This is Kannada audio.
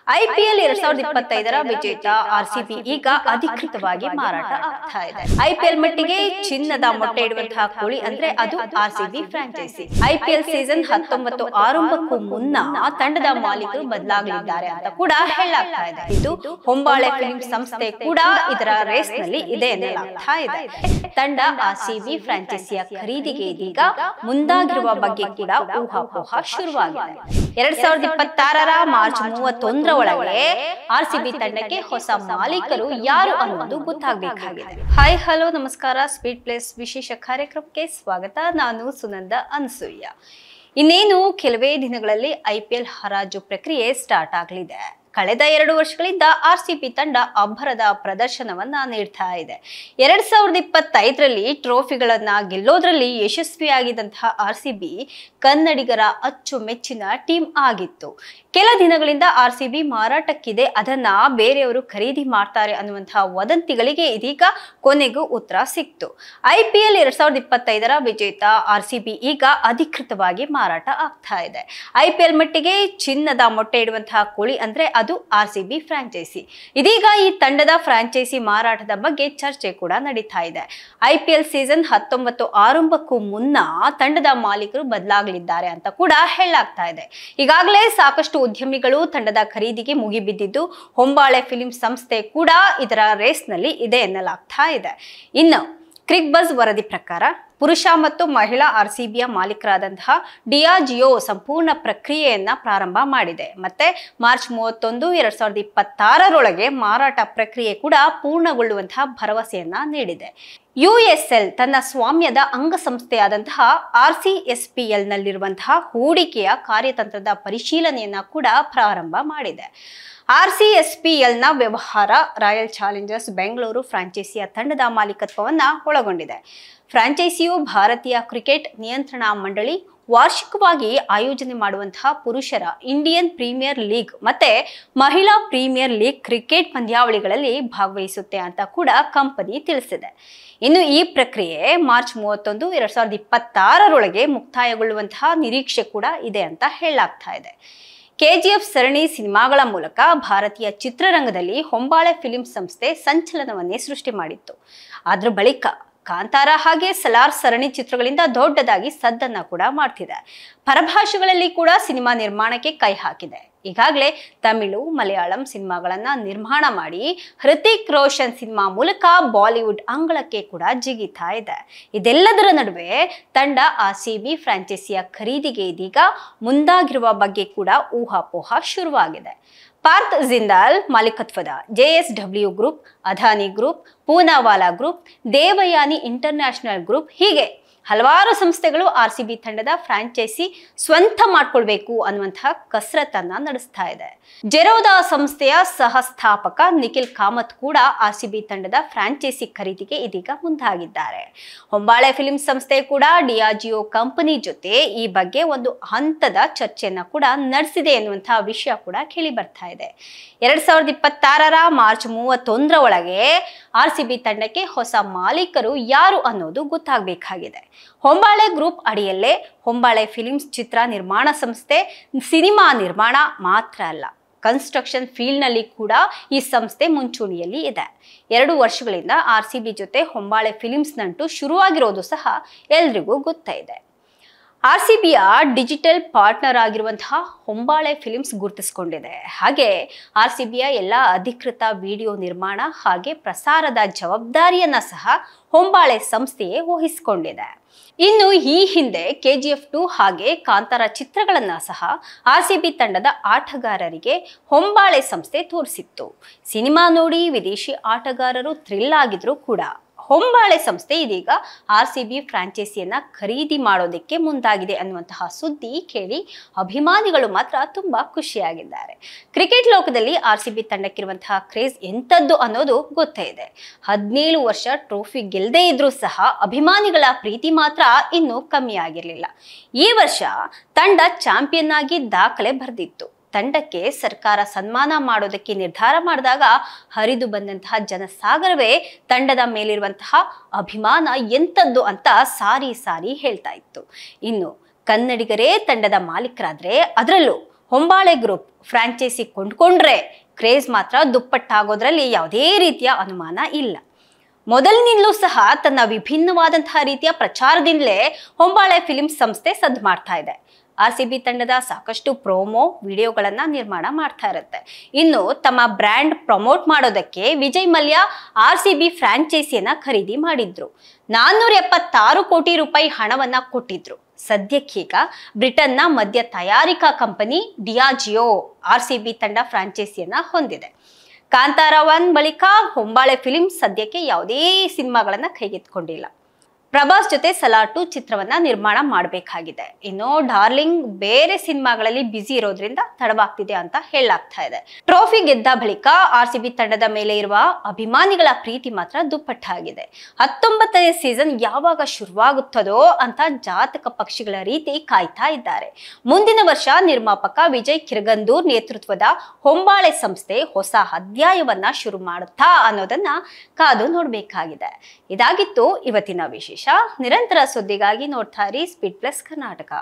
ಐಪಿಎಲ್ 2025ರ ವಿಜೇತ ಆರ್ಸಿಬಿ ಈಗ ಅಧಿಕೃತವಾಗಿ ಮಾರಾಟ ಆಗ್ತಾ ಇದೆ. ಐಪಿಎಲ್ ಮಟ್ಟಿಗೆ ಚಿನ್ನದ ಮೊಟ್ಟೆ ಇಡುವಂತಹ ಕೋಳಿ ಅಂದ್ರೆ ಅದು ಆರ್ಸಿಬಿ ಫ್ರಾಂಚೈಸಿ. ಐಪಿಎಲ್ ಸೀಸನ್ 19 ಆರಂಭಕ್ಕೂ ಮುನ್ನ ತಂಡದ ಮಾಲೀಕರು ಬದಲಾಗಲಿದ್ದಾರೆ ಅಂತ ಕೂಡ ಹೇಳಲಾಗ್ತಾ ಇದೆ. ಇದು ಹೊಂಬಾಳೆ ಫಿಲ್ಮ್ ಸಂಸ್ಥೆ ಕೂಡ ಇದರ ರೇಸ್ ನಲ್ಲಿ ಇದೆ ಎನ್ನಲಾಗ್ತಾ ಇದೆ. ತಂಡ ಆರ್ಸಿಬಿ ಫ್ರಾಂಚೈಸಿಯ ಖರೀದಿಗೆ ಇದೀಗ ಮುಂದಾಗಿರುವ ಬಗ್ಗೆ ಕೂಡ ಊಹಾಪೋಹ ಶುರುವಾಗಿದೆ. 2026ರ ಮಾರ್ಚ್ 31 ಒಳಗೆ ಆರ್ಸಿಬಿ ತಂಡಕ್ಕೆ ಹೊಸ ಮಾಲೀಕರು ಯಾರು ಅನ್ನೋದು ಗೊತ್ತಾಗಬೇಕಾಗಿದೆ. ಹಾಯ್ ಹಲೋ ನಮಸ್ಕಾರ, ಸ್ಪೀಡ್ ಪ್ಲೇಸ್ ವಿಶೇಷ ಕಾರ್ಯಕ್ರಮಕ್ಕೆ ಸ್ವಾಗತ. ನಾನು ಸುನಂದ ಅನ್ಸೂಯ. ಇನ್ನೇನು ಕೆಲವೇ ದಿನಗಳಲ್ಲಿ ಐಪಿಎಲ್ ಹರಾಜು ಪ್ರಕ್ರಿಯೆ ಸ್ಟಾರ್ಟ್ ಆಗಲಿದೆ. ಕಳೆದ 2 ವರ್ಷಗಳಿಂದ ಆರ್ಸಿಬಿ ತಂಡ ಅಬ್ಬರದ ಪ್ರದರ್ಶನವನ್ನ ನೀಡ್ತಾ ಇದೆ. 2025ರಲ್ಲಿ ಟ್ರೋಫಿಗಳನ್ನ ಗೆಲ್ಲೋದ್ರಲ್ಲಿ ಯಶಸ್ವಿಯಾಗಿದ್ದಂತಹ ಆರ್ಸಿಬಿ ಕನ್ನಡಿಗರ ಅಚ್ಚುಮೆಚ್ಚಿನ ಟೀಮ್ ಆಗಿತ್ತು. ಕೆಲ ದಿನಗಳಿಂದ ಆರ್ಸಿಬಿ ಮಾರಾಟಕ್ಕಿದೆ, ಅದನ್ನ ಬೇರೆಯವರು ಖರೀದಿ ಮಾಡ್ತಾರೆ ಅನ್ನುವಂತಹ ವದಂತಿಗಳಿಗೆ ಇದೀಗ ಕೊನೆಗೂ ಉತ್ತರ ಸಿಕ್ತು. ಐಪಿಎಲ್ 2025ರ ವಿಜೇತ ಆರ್ಸಿಬಿ ಈಗ ಅಧಿಕೃತವಾಗಿ ಮಾರಾಟ ಆಗ್ತಾ ಇದೆ. ಐಪಿಎಲ್ ಮಟ್ಟಿಗೆ ಚಿನ್ನದ ಮೊಟ್ಟೆ ಇಡುವಂತಹ ಕೋಳಿ ಅಂದ್ರೆ ಅದು ಆರ್ಸಿಬಿ ಫ್ರಾಂಚೈಸಿ. ಇದೀಗ ಈ ತಂಡದ ಫ್ರಾಂಚೈಸಿ ಮಾರಾಟದ ಬಗ್ಗೆ ಚರ್ಚೆ ಕೂಡ ನಡೀತಾ ಇದೆ. ಐಪಿಎಲ್ ಸೀಸನ್ 19 ಆರಂಭಕ್ಕೂ ಮುನ್ನ ತಂಡದ ಮಾಲೀಕರು ಬದಲಾಗಲಿದ್ದಾರೆ ಅಂತ ಕೂಡ ಹೇಳಲಾಗ್ತಾ ಇದೆ. ಈಗಾಗಲೇ ಸಾಕಷ್ಟು ಉದ್ಯಮಿಗಳು ತಂಡದ ಖರೀದಿಗೆ ಮುಗಿಬಿದ್ದಿದ್ದು, ಹೊಂಬಾಳೆ ಫಿಲ್ಮ್ ಸಂಸ್ಥೆ ಕೂಡ ಇದರ ರೇಸ್ ನಲ್ಲಿ ಇದೆ ಎನ್ನಲಾಗ್ತಾ ಇದೆ. ಇನ್ನು ಕ್ರಿಕ್ ಬಜ್ ವರದಿ ಪ್ರಕಾರ ಪುರುಷ ಮತ್ತು ಮಹಿಳಾ ಆರ್ಸಿಬಿಯ ಮಾಲೀಕರಾದಂತಹ ಡಿಯಾಜಿಯೋ ಸಂಪೂರ್ಣ ಪ್ರಕ್ರಿಯೆಯನ್ನ ಪ್ರಾರಂಭ ಮಾಡಿದೆ. ಮತ್ತೆ ಮಾರ್ಚ್ 31, 2026ರೊಳಗೆ ಮಾರಾಟ ಪ್ರಕ್ರಿಯೆ ಕೂಡ ಪೂರ್ಣಗೊಳ್ಳುವಂತಹ ಭರವಸೆಯನ್ನ ನೀಡಿದೆ. ಯುಎಸ್ಎಲ್ ತನ್ನ ಸ್ವಾಮ್ಯದ ಅಂಗಸಂಸ್ಥೆಯಾದಂತಹ ಆರ್ಸಿಎಸ್ಪಿಎಲ್ ನಲ್ಲಿರುವಂತಹ ಹೂಡಿಕೆಯ ಕಾರ್ಯತಂತ್ರದ ಪರಿಶೀಲನೆಯನ್ನ ಕೂಡ ಪ್ರಾರಂಭ ಮಾಡಿದೆ. ಆರ್ಸಿಎಸ್ಪಿಎಲ್ ನ ವ್ಯವಹಾರ ರಾಯಲ್ ಚಾಲೆಂಜರ್ಸ್ ಬೆಂಗಳೂರು ಫ್ರಾಂಚೈಸಿಯ ತಂಡದ ಮಾಲೀಕತ್ವವನ್ನ ಒಳಗೊಂಡಿದೆ. ಫ್ರಾಂಚೈಸಿಯು ಭಾರತೀಯ ಕ್ರಿಕೆಟ್ ನಿಯಂತ್ರಣಾ ಮಂಡಳಿ ವಾರ್ಷಿಕವಾಗಿ ಆಯೋಜನೆ ಮಾಡುವಂತಹ ಪುರುಷರ ಇಂಡಿಯನ್ ಪ್ರೀಮಿಯರ್ ಲೀಗ್ ಮತ್ತೆ ಮಹಿಳಾ ಪ್ರೀಮಿಯರ್ ಲೀಗ್ ಕ್ರಿಕೆಟ್ ಪಂದ್ಯಾವಳಿಗಳಲ್ಲಿ ಭಾಗವಹಿಸುತ್ತೆ ಅಂತ ಕೂಡ ಕಂಪನಿ ತಿಳಿಸಿದೆ. ಇನ್ನು ಈ ಪ್ರಕ್ರಿಯೆ ಮಾರ್ಚ್ 31, 2026ರೊಳಗೆ ಮುಕ್ತಾಯಗೊಳ್ಳುವಂತಹ ನಿರೀಕ್ಷೆ ಕೂಡ ಇದೆ ಅಂತ ಹೇಳಲಾಗ್ತಾ ಇದೆ. ಕೆಜಿಎಫ್ ಸರಣಿ ಸಿನಿಮಾಗಳ ಮೂಲಕ ಭಾರತೀಯ ಚಿತ್ರರಂಗದಲ್ಲಿ ಹೊಂಬಾಳೆ ಫಿಲ್ಮ್ ಸಂಸ್ಥೆ ಸಂಚಲನವನ್ನೇ ಸೃಷ್ಟಿ ಮಾಡಿತ್ತು. ಅದ್ರ ಬಳಿಕ ಕಾಂತಾರ ಹಾಗೆ ಸಲಾರ್ ಸರಣಿ ಚಿತ್ರಗಳಿಂದ ದೊಡ್ಡದಾಗಿ ಸದ್ದನ್ನ ಕೂಡ ಮಾಡ್ತಿದೆ. ಪರಭಾಷೆಗಳಲ್ಲಿ ಕೂಡ ಸಿನಿಮಾ ನಿರ್ಮಾಣಕ್ಕೆ ಕೈ ಹಾಕಿದೆ. ಈಗಾಗಲೇ ತಮಿಳು, ಮಲಯಾಳಂ ಸಿನಿಮಾಗಳನ್ನ ನಿರ್ಮಾಣ ಮಾಡಿ ಹೃತಿಕ್ ರೋಷನ್ ಸಿನಿಮಾ ಮೂಲಕ ಬಾಲಿವುಡ್ ಅಂಗಳಕ್ಕೆ ಕೂಡ ಜಿಗಿತಾ ಇದೆ. ಇದೆಲ್ಲದರ ನಡುವೆ ತಂಡ ಆರ್ಸಿಬಿ ಫ್ರಾಂಚೈಸಿಯ ಖರೀದಿಗೆ ಇದೀಗ ಮುಂದಾಗಿರುವ ಬಗ್ಗೆ ಕೂಡ ಊಹಾಪೋಹ ಶುರುವಾಗಿದೆ. ಪಾರ್ಥ್ ಜಿಂದಾಲ್ ಮಾಲೀಕತ್ವದ JSW group, Adani group, Poonawalla group, Devayani international group ಹೀಗೆ ಹಲವಾರು ಸಂಸ್ಥೆಗಳು ಆರ್ಸಿಬಿ ತಂಡದ ಫ್ರಾಂಚೈಸಿ ಸ್ವಂತ ಮಾಡ್ಕೊಳ್ಬೇಕು ಅನ್ನುವಂತಹ ಕಸರತ್ತನ್ನ ನಡೆಸ್ತಾ ಇದೆ. ಜೆರೋದಾ ಸಂಸ್ಥೆಯ ಸಹಸ್ಥಾಪಕ ನಿಖಿಲ್ ಕಾಮತ್ ಕೂಡ ಆರ್ಸಿಬಿ ತಂಡದ ಫ್ರಾಂಚೈಸಿ ಖರೀದಿಗೆ ಇದೀಗ ಮುಂದಾಗಿದ್ದಾರೆ. ಹೊಂಬಾಳೆ ಫಿಲ್ಮ್ ಸಂಸ್ಥೆ ಕೂಡ ಡಿಯಾಜಿಯೋ ಕಂಪನಿ ಜೊತೆ ಈ ಬಗ್ಗೆ ಒಂದು ಹಂತದ ಚರ್ಚೆಯನ್ನ ಕೂಡ ನಡೆಸಿದೆ ಎನ್ನುವಂತಹ ವಿಷಯ ಕೂಡ ಕೇಳಿ ಬರ್ತಾ ಇದೆ. 2026ರ ಮಾರ್ಚ್ 31 ಒಳಗೆ ಆರ್ಸಿಬಿ ತಂಡಕ್ಕೆ ಹೊಸ ಮಾಲೀಕರು ಯಾರು ಅನ್ನೋದು ಗೊತ್ತಾಗಬೇಕಾಗಿದೆ. ಹೊಂಬಾಳೆ ಗ್ರೂಪ್ ಅಡಿಯಲ್ಲೇ ಹೊಂಬಾಳೆ ಫಿಲ್ಮ್ಸ್ ಚಿತ್ರ ನಿರ್ಮಾಣ ಸಂಸ್ಥೆ ಸಿನಿಮಾ ನಿರ್ಮಾಣ ಮಾತ್ರ ಅಲ್ಲ, ಕನ್ಸ್ಟ್ರಕ್ಷನ್ ಫೀಲ್ಡ್ ನಲ್ಲಿ ಕೂಡ ಈ ಸಂಸ್ಥೆ ಮುಂಚೂಣಿಯಲ್ಲಿ ಇದೆ. 2 ವರ್ಷಗಳಿಂದ ಆರ್ಸಿಬಿ ಜೊತೆ ಹೊಂಬಾಳೆ ಫಿಲ್ಮ್ಸ್ ನಂಟು ಶುರುವಾಗಿರೋದು ಸಹ ಎಲ್ರಿಗೂ ಗೊತ್ತಿದೆ. ಆರ್ಸಿಬಿಯ ಡಿಜಿಟಲ್ ಪಾರ್ಟ್ನರ್ ಆಗಿರುವಂತಹ ಹೊಂಬಾಳೆ ಫಿಲ್ಮ್ಸ್ ಗುರುತಿಸಿಕೊಂಡಿದೆ. ಹಾಗೆ ಆರ್ಸಿಬಿಯ ಎಲ್ಲ ಅಧಿಕೃತ ವಿಡಿಯೋ ನಿರ್ಮಾಣ ಹಾಗೆ ಪ್ರಸಾರದ ಜವಾಬ್ದಾರಿಯನ್ನ ಸಹ ಹೊಂಬಾಳೆ ಸಂಸ್ಥೆಯೇ ವಹಿಸಿಕೊಂಡಿದೆ. ಇನ್ನು ಈ ಹಿಂದೆ ಕೆಜಿಎಫ್ 2 ಹಾಗೆ ಕಾಂತಾರ ಚಿತ್ರಗಳನ್ನ ಸಹ ಆರ್ಸಿಬಿ ತಂಡದ ಆಟಗಾರರಿಗೆ ಹೊಂಬಾಳೆ ಸಂಸ್ಥೆ ತೋರಿಸಿತ್ತು. ಸಿನಿಮಾ ನೋಡಿ ವಿದೇಶಿ ಆಟಗಾರರು ಥ್ರಿಲ್ ಆಗಿದ್ರು ಕೂಡ ಹೊಂಬಾಳೆ ಸಂಸ್ಥೆ ಇದೀಗ ಆರ್ಸಿಬಿ ಫ್ರಾಂಚೈಸಿಯನ್ನ ಖರೀದಿ ಮಾಡೋದಕ್ಕೆ ಮುಂದಾಗಿದೆ ಅನ್ನುವಂತಹ ಸುದ್ದಿ ಕೇಳಿ ಅಭಿಮಾನಿಗಳು ಮಾತ್ರ ತುಂಬಾ ಖುಷಿಯಾಗಿದ್ದಾರೆ. ಕ್ರಿಕೆಟ್ ಲೋಕದಲ್ಲಿ ಆರ್ಸಿಬಿ ತಂಡಕ್ಕಿರುವಂತಹ ಕ್ರೇಜ್ ಎಂತದ್ದು ಅನ್ನೋದು ಗೊತ್ತೇ ಇದೆ. 17 ವರ್ಷ ಟ್ರೋಫಿ ಗೆಲ್ಲದೇ ಇದ್ರೂ ಸಹ ಅಭಿಮಾನಿಗಳ ಪ್ರೀತಿ ಮಾತ್ರ ಇನ್ನೂ ಕಮ್ಮಿ ಆಗಿರಲಿಲ್ಲ. ಈ ವರ್ಷ ತಂಡ ಚಾಂಪಿಯನ್ ಆಗಿ ದಾಖಲೆ ಬರೆದಿತ್ತು. ತಂಡಕ್ಕೆ ಸರ್ಕಾರ ಸನ್ಮಾನ ಮಾಡೋದಕ್ಕೆ ನಿರ್ಧಾರ ಮಾಡಿದಾಗ ಹರಿದು ಬಂದಂತಹ ಜನಸಾಗರವೇ ತಂಡದ ಮೇಲಿರುವಂತಹ ಅಭಿಮಾನ ಎಂತದ್ದು ಅಂತ ಸಾರಿ ಸಾರಿ ಹೇಳ್ತಾ ಇತ್ತು. ಇನ್ನು ಕನ್ನಡಿಗರೇ ತಂಡದ ಮಾಲೀಕರಾದ್ರೆ, ಅದರಲ್ಲೂ ಹೊಂಬಾಳೆ ಗ್ರೂಪ್ ಫ್ರಾಂಚೈಸಿ ಕೊಂಡ್ಕೊಂಡ್ರೆ ಕ್ರೇಜ್ ಮಾತ್ರ ದುಪ್ಪಟ್ಟಾಗೋದ್ರಲ್ಲಿ ಯಾವುದೇ ರೀತಿಯ ಅನುಮಾನ ಇಲ್ಲ. ಮೊದಲಿನಿಂದಲೂ ಸಹ ತನ್ನ ವಿಭಿನ್ನವಾದಂತಹ ರೀತಿಯ ಪ್ರಚಾರದಿಂದಲೇ ಹೊಂಬಾಳೆ ಫಿಲ್ಮ್ ಸಂಸ್ಥೆ ಸದ್ದು ಮಾಡ್ತಾ ಇದೆ. RCB ತಂಡದ ಸಾಕಷ್ಟು ಪ್ರೋಮೋ ವಿಡಿಯೋಗಳನ್ನ ನಿರ್ಮಾಣ ಮಾಡ್ತಾ ಇರುತ್ತೆ. ಇನ್ನು ತಮ್ಮ ಬ್ರ್ಯಾಂಡ್ ಪ್ರಮೋಟ್ ಮಾಡೋದಕ್ಕೆ ವಿಜಯ್ ಮಲ್ಯ RCB ಫ್ರಾಂಚೈಸಿಯನ್ನ ಖರೀದಿ ಮಾಡಿದ್ರು. 476 ಕೋಟಿ ರೂಪಾಯಿ ಹಣವನ್ನ ಕೊಟ್ಟಿದ್ರು. ಸದ್ಯಕ್ಕೀಗ ಬ್ರಿಟನ್ನ ಮದ್ಯ ತಯಾರಿಕಾ ಕಂಪನಿ ಡಿಯಾಜಿಯೋ RCB ತಂಡ ಫ್ರಾಂಚೈಸಿಯನ್ನ ಹೊಂದಿದೆ. ಕಾಂತಾರ 1 ಬಳಿಕ ಹೊಂಬಾಳೆ ಫಿಲ್ಮ್ ಸದ್ಯಕ್ಕೆ ಯಾವುದೇ ಸಿನಿಮಾಗಳನ್ನ ಕೈಗೆತ್ತಿಕೊಂಡಿಲ್ಲ. ಪ್ರಭಾಸ್ ಜೊತೆ ಸಲಾರ್ 2 ಚಿತ್ರವನ್ನ ನಿರ್ಮಾಣ ಮಾಡಬೇಕಾಗಿದೆ. ಇನ್ನು ಡಾರ್ಲಿಂಗ್ ಬೇರೆ ಸಿನಿಮಾಗಳಲ್ಲಿ ಬ್ಯುಸಿ ಇರೋದ್ರಿಂದ ತಡವಾಗ್ತಿದೆ ಅಂತ ಹೇಳಲಾಗ್ತಾ ಇದೆ. ಟ್ರೋಫಿ ಗೆದ್ದ ಬಳಿಕ RCB ತಂಡದ ಮೇಲೆ ಇರುವ ಅಭಿಮಾನಿಗಳ ಪ್ರೀತಿ ಮಾತ್ರ ದುಪ್ಪಟ್ಟಾಗಿದೆ. 19ನೇ ಸೀಸನ್ ಯಾವಾಗ ಶುರುವಾಗುತ್ತದೋ ಅಂತ ಜಾತಕ ಪಕ್ಷಿಗಳ ರೀತಿ ಕಾಯ್ತಾ ಇದ್ದಾರೆ. ಮುಂದಿನ ವರ್ಷ ನಿರ್ಮಾಪಕ ವಿಜಯ್ ಕಿರಗಂದೂರ್ ನೇತೃತ್ವದ ಹೊಂಬಾಳೆ ಸಂಸ್ಥೆ ಹೊಸ ಅಧ್ಯಾಯವನ್ನ ಶುರು ಮಾಡುತ್ತಾ ಅನ್ನೋದನ್ನ ಕಾದು ನೋಡಬೇಕಾಗಿದೆ. ಇದಾಗಿತ್ತು ಇವತ್ತಿನ ವಿಶೇಷ. ನಿರಂತರ ಸುದ್ದಿಗಾಗಿ ನೋಡ್ತಾ ಇರಿ ಸ್ಪೀಡ್ ಪ್ಲಸ್ ಕರ್ನಾಟಕ.